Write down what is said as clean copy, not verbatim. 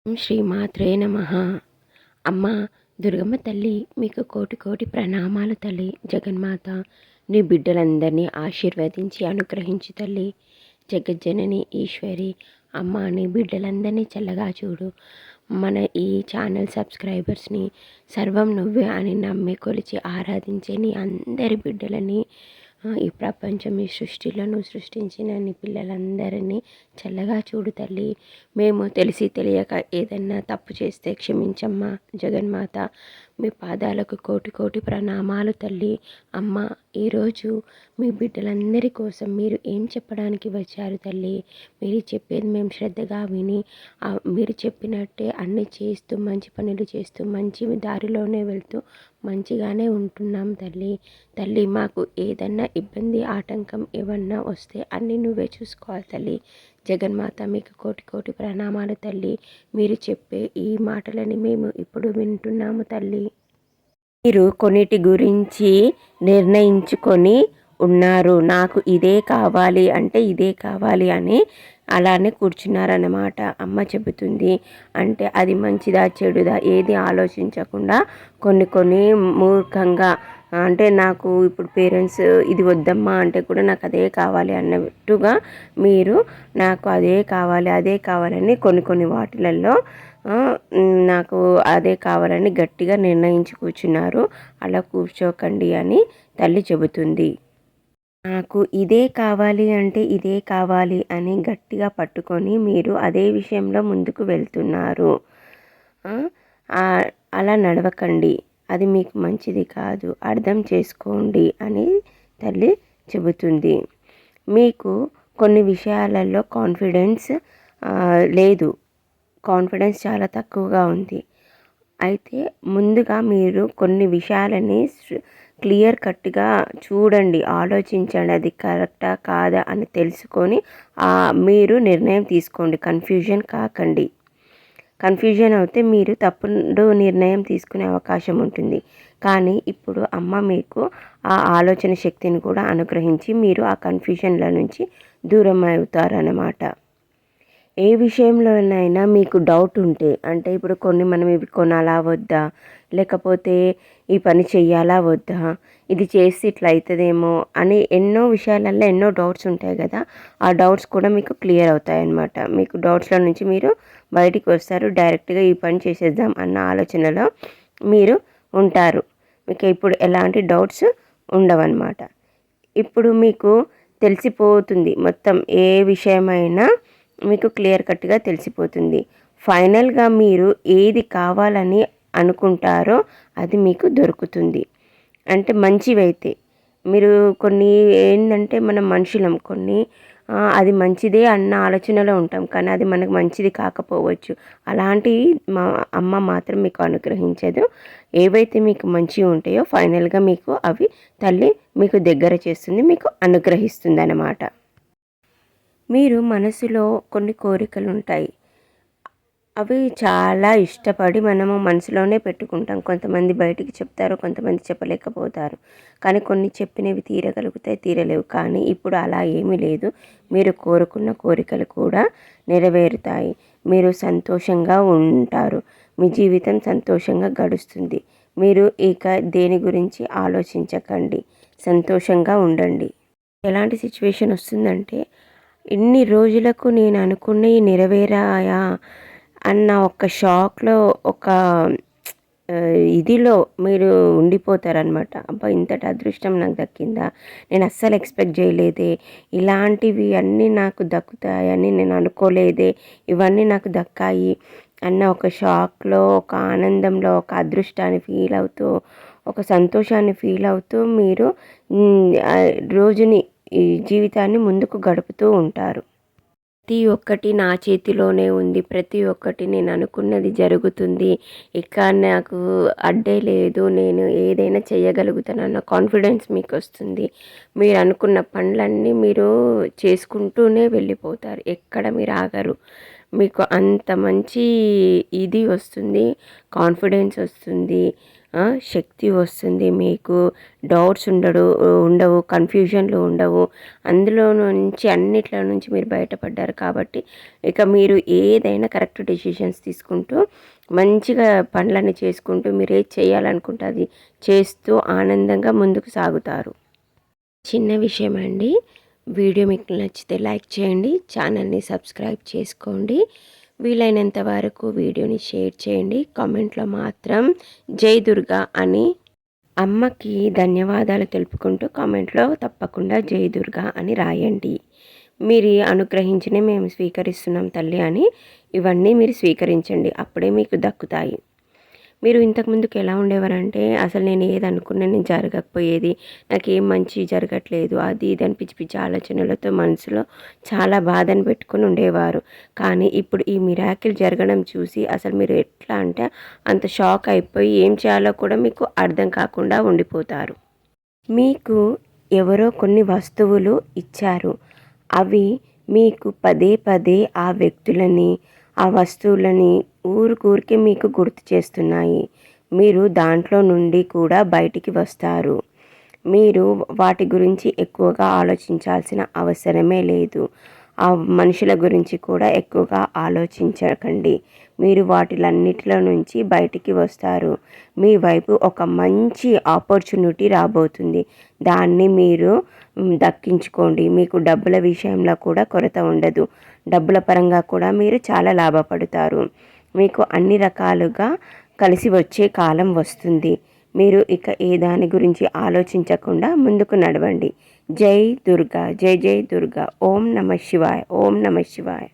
ఓం శ్రీమాత్రే నమః. అమ్మ దుర్గమ్మ తల్లి మీకు కోటి కోటి ప్రణామాలు తల్లి. జగన్మాత నీ బిడ్డలందరినీ ఆశీర్వదించి అనుగ్రహించు తల్లి. జగజ్జనని ఈశ్వరి అమ్మ నీ బిడ్డలందరినీ చల్లగా చూడు. మన ఈ ఛానల్ సబ్స్క్రైబర్స్ని సర్వం నువ్వే అని నమ్మి కొలిచి ఆరాధించే నీ అందరి బిడ్డలని ఈ ప్రపంచం ఈ సృష్టిలో నువ్వు సృష్టించిన నీ పిల్లలందరినీ చల్లగా చూడు తల్లి. మేము తెలిసి తెలియక ఏదన్నా తప్పు చేస్తే క్షమించమ్మా. జగన్మాత మీ పాదాలకు కోటి కోటి ప్రణామాలు తల్లి. అమ్మ ఈరోజు మీ బిడ్డలందరి కోసం మీరు ఏం చెప్పడానికి వచ్చారు తల్లి? మీరు చెప్పేది మేము శ్రద్ధగా విని మీరు చెప్పినట్టే అన్నీ చేస్తూ మంచి పనులు చేస్తూ మంచి దారిలోనే వెళ్తూ మంచిగానే ఉంటున్నాం తల్లి. తల్లి మాకు ఏదన్నా ఇబ్బంది ఆటంకం ఏమన్నా వస్తే అన్నీ నువ్వే చూసుకోవాలి తల్లి. జగన్మాత మీకు కోటి కోటి ప్రణామాలు తల్లి. మీరు చెప్పే ఈ మాటలని మేము ఇప్పుడు వింటున్నాము తల్లి. మీరు కొన్నిటి గురించి నిర్ణయించుకొని ఉన్నారు. నాకు ఇదే కావాలి అంటే ఇదే కావాలి అని అలానే కూర్చున్నారన్నమాట. అమ్మ చెబుతుంది అంటే అది మంచిదా చెడుదా ఏది ఆలోచించకుండా కొన్ని మూర్ఖంగా అంటే నాకు ఇప్పుడు పేరెంట్స్ ఇది వద్దమ్మా అంటే కూడా నాకు అదే కావాలి అన్నట్టుగా మీరు నాకు అదే కావాలని కొన్ని వాటిలలో నాకు అదే కావాలని గట్టిగా నిర్ణయించి కూర్చున్నారు. అలా కూర్చోకండి అని తల్లి చెబుతుంది. నాకు ఇదే కావాలి అంటే ఇదే కావాలి అని గట్టిగా పట్టుకొని మీరు అదే విషయంలో ముందుకు వెళ్తున్నారు. అలా నడవకండి, అది మీకు మంచిది కాదు, అర్థం చేసుకోండి అని తల్లి చెబుతుంది. మీకు కొన్ని విషయాలలో కాన్ఫిడెన్స్ లేదు, కాన్ఫిడెన్స్ చాలా తక్కువగా ఉంది. అయితే ముందుగా మీరు కొన్ని విషయాలని క్లియర్ కట్గా చూడండి, ఆలోచించండి, అది కరెక్టా కాదా అని తెలుసుకొని మీరు నిర్ణయం తీసుకోండి. కన్ఫ్యూజన్ కాకండి. కన్ఫ్యూజన్ అవుతే మీరు తప్పుడు నిర్ణయం తీసుకునే అవకాశం ఉంటుంది. కానీ ఇప్పుడు అమ్మ మీకు ఆ ఆలోచన శక్తిని కూడా అనుగ్రహించి మీరు ఆ కన్ఫ్యూజన్ల నుంచి దూరం అవుతారన్నమాట. ఏ విషయంలోనైనా మీకు డౌట్ ఉంటే అంటే ఇప్పుడు మనం ఇవి కొనాలా వద్దా, లేకపోతే ఈ పని చెయ్యాలా వద్దా, ఇది చేసి ఇట్లా అవుతుందేమో అని ఎన్నో విషయాలలో ఎన్నో డౌట్స్ ఉంటాయి కదా. ఆ డౌట్స్ కూడా మీకు క్లియర్ అవుతాయి అన్నమాట. మీకు డౌట్స్లో నుంచి మీరు బయటికి వస్తారు. డైరెక్ట్గా ఈ పని చేసేద్దాం అన్న ఆలోచనలో మీరు ఉంటారు. మీకు ఇప్పుడు ఎలాంటి డౌట్స్ ఉండవన్నమాట. ఇప్పుడు మీకు తెలిసిపోతుంది మొత్తం, ఏ విషయమైనా మీకు క్లియర్ కట్గా తెలిసిపోతుంది. ఫైనల్గా మీరు ఏది కావాలని అనుకుంటారో అది మీకు దొరుకుతుంది. అంటే మంచివైతే మీరు కొన్ని ఏంటంటే మనం మనుషులం అది మంచిదే అన్న ఆలోచనలో ఉంటాం, కానీ అది మనకు మంచిది కాకపోవచ్చు. అలాంటివి మా అమ్మ మాత్రం మీకు అనుగ్రహించదు. ఏవైతే మీకు మంచివి ఉంటాయో ఫైనల్గా మీకు అవి తల్లి మీకు దగ్గర చేస్తుంది, మీకు అనుగ్రహిస్తుంది అన్నమాట. మీరు మనసులో కొన్ని కోరికలు ఉంటాయి, అవి చాలా ఇష్టపడి మనము మనసులోనే పెట్టుకుంటాం. కొంతమంది బయటికి చెప్తారు, కొంతమంది చెప్పలేకపోతారు. కానీ కొన్ని చెప్పినవి తీరగలుగుతాయి, తీరలేవు. కానీ ఇప్పుడు అలా ఏమీ లేదు. మీరు కోరుకున్న కోరికలు కూడా నెరవేరుతాయి. మీరు సంతోషంగా ఉంటారు. మీ జీవితం సంతోషంగా గడుస్తుంది. మీరు ఇక దేని గురించి ఆలోచించకండి, సంతోషంగా ఉండండి. ఎలాంటి సిచ్యువేషన్ వస్తుందంటే ఇన్ని రోజులకు నేను అనుకున్నవి నెరవేరాయా అన్న ఒక షాక్లో ఒక ఇదిలో మీరు ఉండిపోతారనమాట. అబ్బా ఇంతటి అదృష్టం నాకు దక్కిందా, నేను అస్సలు ఎక్స్పెక్ట్ చేయలేదే, ఇలాంటివి అన్నీ నాకు దక్కుతాయని నేను అనుకోలేదే, ఇవన్నీ నాకు దక్కాయి అన్న ఒక షాక్లో, ఒక ఆనందంలో, ఒక అదృష్టాన్ని ఫీల్ అవుతూ, ఒక సంతోషాన్ని ఫీల్ అవుతూ మీరు రోజుని ఈ జీవితాన్ని ముందుకు గడుపుతూ ఉంటారు. ప్రతి ఒక్కటి నా చేతిలోనే ఉంది, ప్రతి ఒక్కటి నేను అనుకున్నది జరుగుతుంది, ఇక నాకు అడ్డే లేదు, నేను ఏదైనా చేయగలుగుతానన్న కాన్ఫిడెన్స్ మీకు వస్తుంది. మీరు అనుకున్న పనులన్నీ మీరు చేసుకుంటూనే వెళ్ళిపోతారు, ఎక్కడ మీరు ఆగరు. మీకు అంత మంచి ఇది వస్తుంది, కాన్ఫిడెన్స్ వస్తుంది, శక్తి వస్తుంది. మీకు డౌట్స్ ఉండవు, కన్ఫ్యూజన్లు ఉండవు. అందులో నుంచి అన్నిట్లో నుంచి మీరు బయటపడ్డారు కాబట్టి ఇక మీరు ఏదైనా కరెక్ట్ డెసిషన్స్ తీసుకుంటూ మంచిగా పనులన్నీ చేసుకుంటూ మీరు ఏది చేయాలనుకుంటే అది చేస్తూ ఆనందంగా ముందుకు సాగుతారు. చిన్న విషయం అండి. వీడియో మీకు నచ్చితే లైక్ చేయండి, ఛానల్ని సబ్స్క్రైబ్ చేసుకోండి, వీలైనంత వరకు వీడియోని షేర్ చేయండి. కామెంట్లో మాత్రం జై దుర్గా అని అమ్మకి ధన్యవాదాలు తెలుపుకుంటూ కామెంట్లో తప్పకుండా జై దుర్గా అని రాయండి. మీరు అనుగ్రహించిన మేము స్వీకరిస్తున్నాం తల్లి అని ఇవన్నీ మీరు స్వీకరించండి, అప్పుడే మీకు దక్కుతాయి. మీరు ఇంతకుముందుకు ఎలా ఉండేవారంటే అసలు నేను ఏది అనుకున్నా నేను జరగకపోయేది, నాకేం మంచి జరగట్లేదు, అది ఇది అని పిచ్చి పిచ్చి ఆలోచనలతో మనసులో చాలా బాధను పెట్టుకుని ఉండేవారు. కానీ ఇప్పుడు ఈ మిరాకిల్ జరగడం చూసి అసలు మీరు ఎట్లా అంటే అంత షాక్ అయిపోయి ఏం చేయాలో కూడా మీకు అర్థం కాకుండా ఉండిపోతారు. మీకు ఎవరో కొన్ని వస్తువులు ఇచ్చారు, అవి మీకు పదే పదే ఆ వ్యక్తులని ఆ వస్తువులని ఊరికే మీకు గుర్తు చేస్తున్నాయి. మీరు దాంట్లో నుండి కూడా బయటికి వస్తారు. మీరు వాటి గురించి ఎక్కువగా ఆలోచించాల్సిన అవసరమే లేదు. ఆ మనుషుల గురించి కూడా ఎక్కువగా ఆలోచించకండి. మీరు వాటిలన్నిటిలో నుంచి బయటికి వస్తారు. మీ వైపు ఒక మంచి ఆపర్చునిటీ రాబోతుంది, దాన్ని మీరు దక్కించుకోండి. మీకు డబ్బుల విషయంలో కూడా కొరత ఉండదు, డబ్బుల పరంగా కూడా మీరు చాలా లాభపడతారు. మీకు అన్ని రకాలుగా కలిసి వచ్చే కాలం వస్తుంది. మీరు ఇక ఏ దాని గురించి ఆలోచించకుండా ముందుకు నడవండి. జై దుర్గా, జై జై దుర్గా. ఓం నమః శివాయ, ఓం నమః శివాయ.